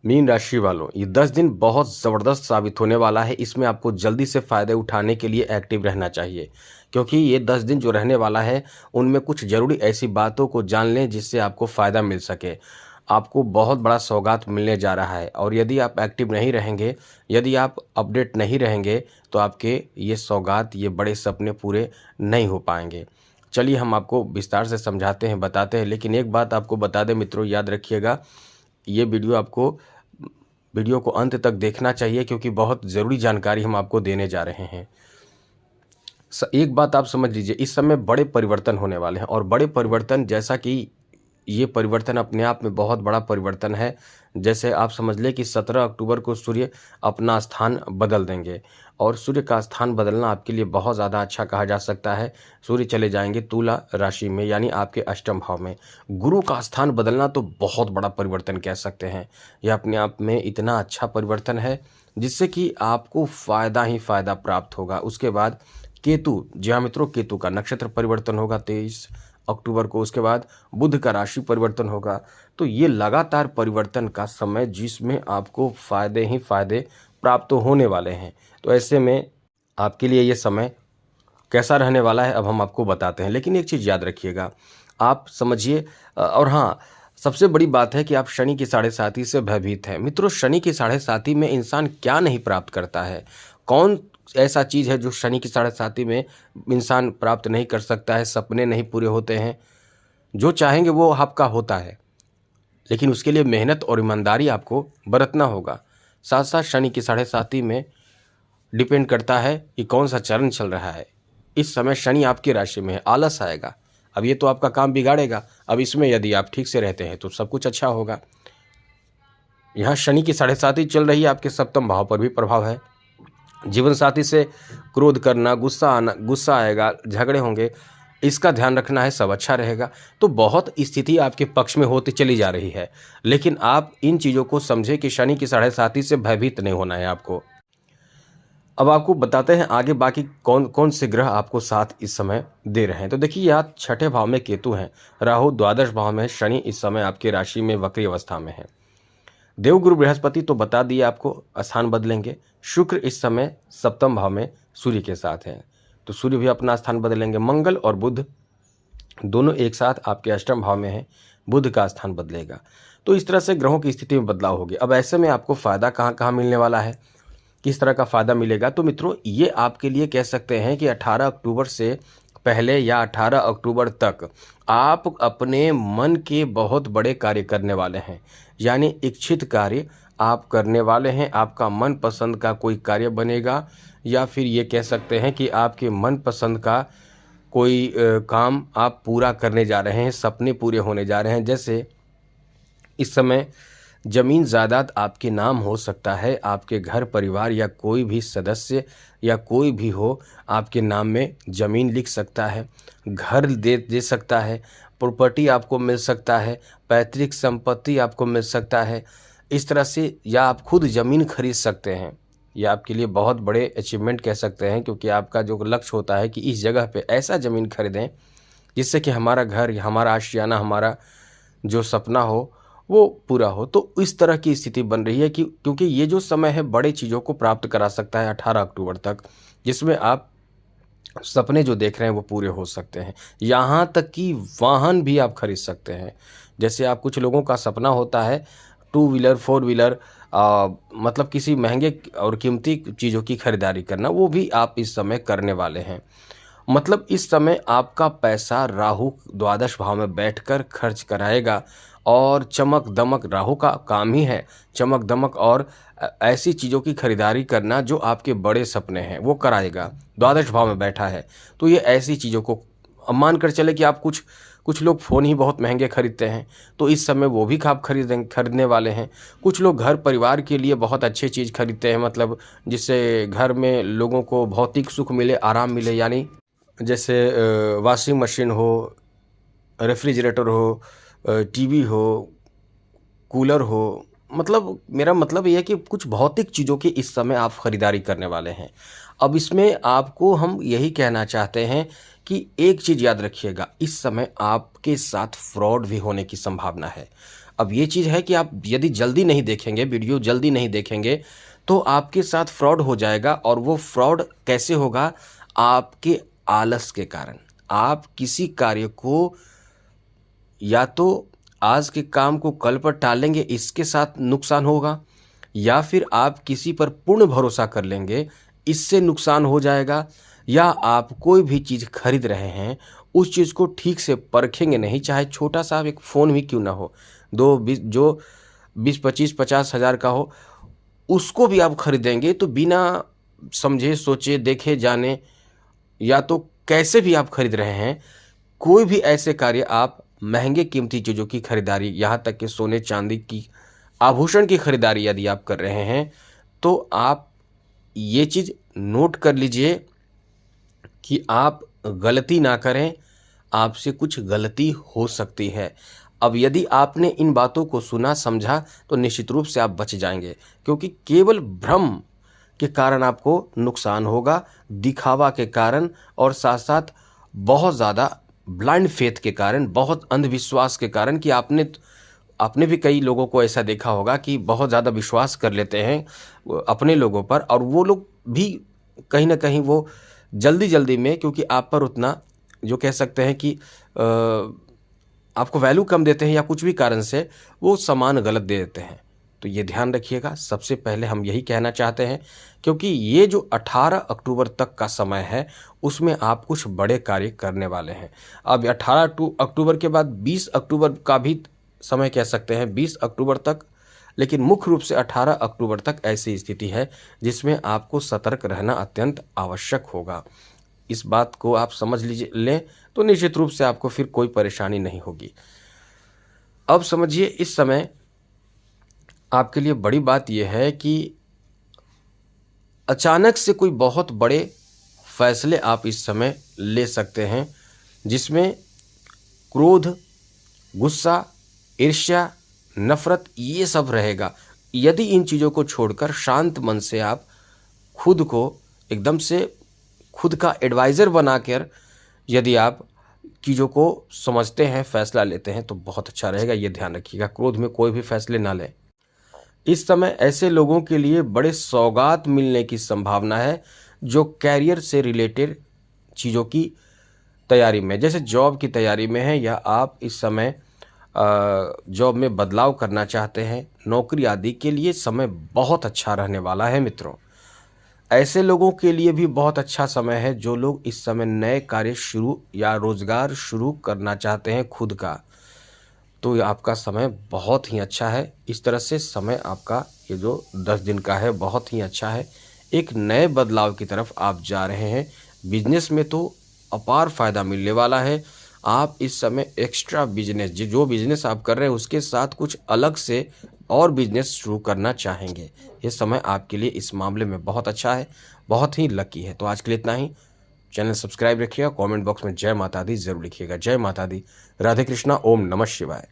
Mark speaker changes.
Speaker 1: Mean राशि वालों, ये 10 दिन बहुत ज़बरदस्त साबित होने वाला है। इसमें आपको जल्दी से फ़ायदे उठाने के लिए एक्टिव रहना चाहिए, क्योंकि ये 10 दिन जो रहने वाला है, उनमें कुछ ज़रूरी ऐसी बातों को जान लें जिससे आपको फ़ायदा मिल सके। आपको बहुत बड़ा सौगात मिलने जा रहा है और यदि आप एक्टिव नहीं रहेंगे, यदि आप अपडेट नहीं रहेंगे, तो आपके ये सौगात, ये बड़े सपने पूरे नहीं हो पाएँगे। चलिए हम आपको विस्तार से समझाते हैं, बताते हैं, लेकिन एक बात आपको बता दें मित्रों, याद रखिएगा, ये वीडियो को अंत तक देखना चाहिए, क्योंकि बहुत ज़रूरी जानकारी हम आपको देने जा रहे हैं। एक बात आप समझ लीजिए, इस समय बड़े परिवर्तन होने वाले हैं और बड़े परिवर्तन, जैसा कि ये परिवर्तन अपने आप में बहुत बड़ा परिवर्तन है। जैसे आप समझ लें कि 17 अक्टूबर को सूर्य अपना स्थान बदल देंगे और सूर्य का स्थान बदलना आपके लिए बहुत ज़्यादा अच्छा कहा जा सकता है। सूर्य चले जाएंगे तुला राशि में, यानी आपके अष्टम भाव में। गुरु का स्थान बदलना तो बहुत बड़ा परिवर्तन कह सकते हैं। यह अपने आप में इतना अच्छा परिवर्तन है जिससे कि आपको फ़ायदा ही फ़ायदा प्राप्त होगा। उसके बाद केतु, जी हाँ मित्रों, केतु का नक्षत्र परिवर्तन होगा 23 अक्टूबर को। उसके बाद बुध का राशि परिवर्तन होगा। तो ये लगातार परिवर्तन का समय, जिसमें आपको फ़ायदे ही फ़ायदे प्राप्त होने वाले हैं। तो ऐसे में आपके लिए ये समय कैसा रहने वाला है, अब हम आपको बताते हैं। लेकिन एक चीज़ याद रखिएगा, आप समझिए, और हाँ, सबसे बड़ी बात है कि आप शनि की साढ़े साती से भयभीत हैं। मित्रों, शनि की साढ़े साती में इंसान क्या नहीं प्राप्त करता है? कौन ऐसा चीज़ है जो शनि की साढ़े साती में इंसान प्राप्त नहीं कर सकता है? सपने नहीं पूरे होते हैं, जो चाहेंगे वो आपका होता है, लेकिन उसके लिए मेहनत और ईमानदारी आपको बरतना होगा। साथ साथ शनि की साढ़े साती में डिपेंड करता है कि कौन सा चरण चल रहा है। इस समय शनि आपकी राशि में है, आलस आएगा, अब ये तो आपका काम बिगाड़ेगा। अब इसमें यदि आप ठीक से रहते हैं तो सब कुछ अच्छा होगा। यहाँ शनि की साढ़े साती चल रही है, आपके सप्तम भाव पर भी प्रभाव है। जीवन साथी से क्रोध करना, गुस्सा आएगा, झगड़े होंगे, इसका ध्यान रखना है, सब अच्छा रहेगा। तो बहुत स्थिति आपके पक्ष में होती चली जा रही है, लेकिन आप इन चीज़ों को समझे कि शनि की साढ़े साती से भयभीत नहीं होना है आपको। अब आपको बताते हैं आगे बाकी कौन कौन से ग्रह आपको साथ इस समय दे रहे हैं। तो देखिए, यहाँ छठे भाव में केतु हैं, राहु द्वादश भाव में है, शनि इस समय आपकी राशि में वक्री अवस्था में है। देवगुरु बृहस्पति तो बता दिए आपको, स्थान बदलेंगे। शुक्र इस समय सप्तम भाव में सूर्य के साथ है, तो सूर्य भी अपना स्थान बदलेंगे। मंगल और बुध दोनों एक साथ आपके अष्टम भाव में है, बुध का स्थान बदलेगा। तो इस तरह से ग्रहों की स्थिति में बदलाव होगी। अब ऐसे में आपको फ़ायदा कहाँ कहाँ मिलने वाला है, किस तरह का फ़ायदा मिलेगा? तो मित्रों, ये आपके लिए कह सकते हैं कि 18 अक्टूबर से पहले या 18 अक्टूबर तक आप अपने मन के बहुत बड़े कार्य करने वाले हैं, यानी इच्छित कार्य आप करने वाले हैं। आपका मनपसंद का कोई कार्य बनेगा, या फिर ये कह सकते हैं कि आपके मनपसंद का कोई काम आप पूरा करने जा रहे हैं, सपने पूरे होने जा रहे हैं। जैसे इस समय ज़मीन जायदाद आपके नाम हो सकता है, आपके घर परिवार या कोई भी सदस्य या कोई भी हो, आपके नाम में ज़मीन लिख सकता है, घर दे सकता है, प्रॉपर्टी आपको मिल सकता है, पैतृक संपत्ति आपको मिल सकता है। इस तरह से, या आप खुद ज़मीन खरीद सकते हैं। यह आपके लिए बहुत बड़े अचीवमेंट कह सकते हैं, क्योंकि आपका जो लक्ष्य होता है कि इस जगह पे ऐसा ज़मीन खरीदें जिससे कि हमारा घर, हमारा आशियाना, हमारा जो सपना हो वो पूरा हो। तो इस तरह की स्थिति बन रही है कि क्योंकि ये जो समय है बड़े चीज़ों को प्राप्त करा सकता है 18 अक्टूबर तक, जिसमें आप सपने जो देख रहे हैं वो पूरे हो सकते हैं। यहाँ तक कि वाहन भी आप खरीद सकते हैं। जैसे आप, कुछ लोगों का सपना होता है टू व्हीलर, फोर व्हीलर, मतलब किसी महंगे और कीमती चीज़ों की खरीदारी करना, वो भी आप इस समय करने वाले हैं। मतलब इस समय आपका पैसा राहु द्वादश भाव में बैठकर खर्च कराएगा, और चमक दमक, राहु का काम ही है चमक दमक और ऐसी चीज़ों की खरीदारी करना जो आपके बड़े सपने हैं वो कराएगा। द्वादश भाव में बैठा है, तो ये ऐसी चीज़ों को, अब मान कर चले कि आप कुछ कुछ लोग फ़ोन ही बहुत महंगे खरीदते हैं, तो इस समय वो भी आप खरीदने वाले हैं। कुछ लोग घर परिवार के लिए बहुत अच्छी चीज़ खरीदते हैं, मतलब जिससे घर में लोगों को भौतिक सुख मिले, आराम मिले, यानी जैसे वॉशिंग मशीन हो, रेफ्रिजरेटर हो, टीवी हो, कूलर हो। मतलब मेरा मतलब ये है कि कुछ भौतिक चीज़ों की इस समय आप खरीदारी करने वाले हैं। अब इसमें आपको हम यही कहना चाहते हैं कि एक चीज़ याद रखिएगा, इस समय आपके साथ फ्रॉड भी होने की संभावना है। अब ये चीज़ है कि आप यदि जल्दी नहीं देखेंगे, वीडियो जल्दी नहीं देखेंगे, तो आपके साथ फ्रॉड हो जाएगा। और वो फ्रॉड कैसे होगा? आपके आलस के कारण। आप किसी कार्य को या तो आज के काम को कल पर टालेंगे, इसके साथ नुकसान होगा, या फिर आप किसी पर पूर्ण भरोसा कर लेंगे, इससे नुकसान हो जाएगा, या आप कोई भी चीज़ खरीद रहे हैं, उस चीज़ को ठीक से परखेंगे नहीं, चाहे छोटा सा एक फ़ोन भी क्यों ना हो, दो बीस जो 20-25-50 हज़ार का हो, उसको भी आप खरीदेंगे तो बिना समझे सोचे देखे जाने, या तो कैसे भी आप खरीद रहे हैं, कोई भी ऐसे कार्य आप महंगे कीमती चीज़ों की खरीदारी, यहाँ तक कि सोने चांदी की आभूषण की खरीदारी यदि आप कर रहे हैं, तो आप ये चीज़ नोट कर लीजिए कि आप गलती ना करें, आपसे कुछ गलती हो सकती है। अब यदि आपने इन बातों को सुना समझा तो निश्चित रूप से आप बच जाएंगे, क्योंकि केवल भ्रम के कारण आपको नुकसान होगा, दिखावा के कारण, और साथ साथ बहुत ज़्यादा ब्लाइंड फेथ के कारण, बहुत अंधविश्वास के कारण कि आपने भी कई लोगों को ऐसा देखा होगा कि बहुत ज़्यादा विश्वास कर लेते हैं अपने लोगों पर, और वो लोग भी कहीं ना कहीं वो जल्दी में, क्योंकि आप पर उतना जो कह सकते हैं कि आपको वैल्यू कम देते हैं या कुछ भी कारण से वो सामान गलत दे देते हैं। तो ये ध्यान रखिएगा, सबसे पहले हम यही कहना चाहते हैं, क्योंकि ये जो 18 अक्टूबर तक का समय है उसमें आप कुछ बड़े कार्य करने वाले हैं। अब 18 अक्टूबर के बाद 20 अक्टूबर का भी समय कह सकते हैं, 20 अक्टूबर तक, लेकिन मुख्य रूप से 18 अक्टूबर तक ऐसी स्थिति है जिसमें आपको सतर्क रहना अत्यंत आवश्यक होगा। इस बात को आप समझ लीजिए लें तो निश्चित रूप से आपको फिर कोई परेशानी नहीं होगी। अब समझिए, इस समय आपके लिए बड़ी बात यह है कि अचानक से कोई बहुत बड़े फैसले आप इस समय ले सकते हैं, जिसमें क्रोध, गुस्सा, ईर्ष्या, नफरत ये सब रहेगा। यदि इन चीज़ों को छोड़कर शांत मन से आप खुद को एकदम से खुद का एडवाइज़र बनाकर यदि आप चीज़ों को समझते हैं, फैसला लेते हैं, तो बहुत अच्छा रहेगा। ये ध्यान रखिएगा, क्रोध में कोई भी फैसले ना लें। इस समय ऐसे लोगों के लिए बड़े सौगात मिलने की संभावना है जो कैरियर से रिलेटेड चीज़ों की तैयारी में, जैसे जॉब की तैयारी में है, या आप इस समय जॉब में बदलाव करना चाहते हैं, नौकरी आदि के लिए समय बहुत अच्छा रहने वाला है मित्रों। ऐसे लोगों के लिए भी बहुत अच्छा समय है जो लोग इस समय नए कार्य शुरू या रोजगार शुरू करना चाहते हैं खुद का, तो ये आपका समय बहुत ही अच्छा है। इस तरह से समय आपका ये जो 10 दिन का है बहुत ही अच्छा है। एक नए बदलाव की तरफ आप जा रहे हैं। बिजनेस में तो अपार फायदा मिलने वाला है। आप इस समय एक्स्ट्रा बिजनेस, जो बिजनेस आप कर रहे हैं उसके साथ कुछ अलग से और बिजनेस शुरू करना चाहेंगे। ये समय आपके लिए इस मामले में बहुत अच्छा है, बहुत ही लकी है। तो आज के लिए इतना ही। चैनल सब्सक्राइब रखिएगा, कमेंट बॉक्स में जय माता दी जरूर लिखिएगा। जय माता दी, राधे कृष्णा, ओम नमः शिवाय।